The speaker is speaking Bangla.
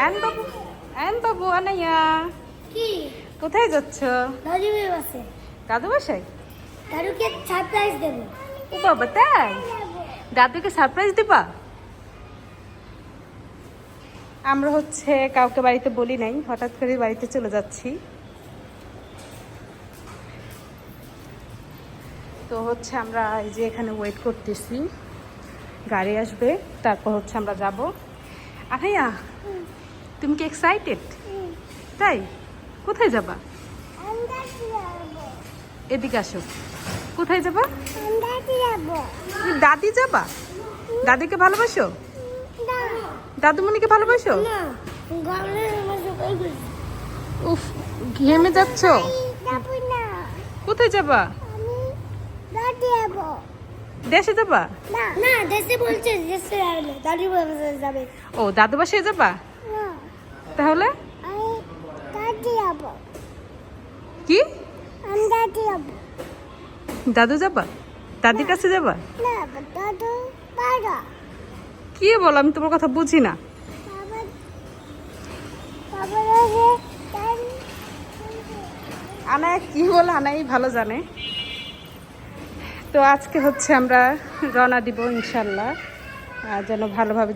আন বাবু, আন বাবু, আনাইয়া কি কোথায় যাচ্ছ? দাদু বাসে দাদু বাসায়? দাদুকে সারপ্রাইজ দেব। ও বাবা, তাই? দাদুকে সারপ্রাইজ দিবা? আমরা হচ্ছে কাউকে বাড়িতে বলি নাই, হঠাৎ করে বাড়িতে চলে যাচ্ছি। তো হচ্ছে আমরা এই যে এখানে ওয়েট করতেছি, গাড়ি আসবে, তারপর হচ্ছে আমরা যাব। আনাইয়া, তুমি কি এক্সাইটেড? তাই? কোথায় যাবা? এদিকে আসো। কোথায় যাবা? তুমি দাদি যাবা? দাদিকে ভালোবাসো? দাদুমণিকে ভালোবাসো? উফ, ঘেমে যাচ্ছ। কোথায় যাবা? দেশে যাবা? না দেশে বলছে, দেশে দাদু বাসে যাবে। ও, দাদু বাসায় যাবা? তাহলে কি? দাদু যাবা? দাদির কাছে যাবা? কি বলো, আমি তোমার কথা বুঝি না। আনায়া কি বলে, আনাই ভালো জানে। তো আজকে হচ্ছে আমরা রওনা দিব ইনশাল্লাহ, যেন ভালোভাবে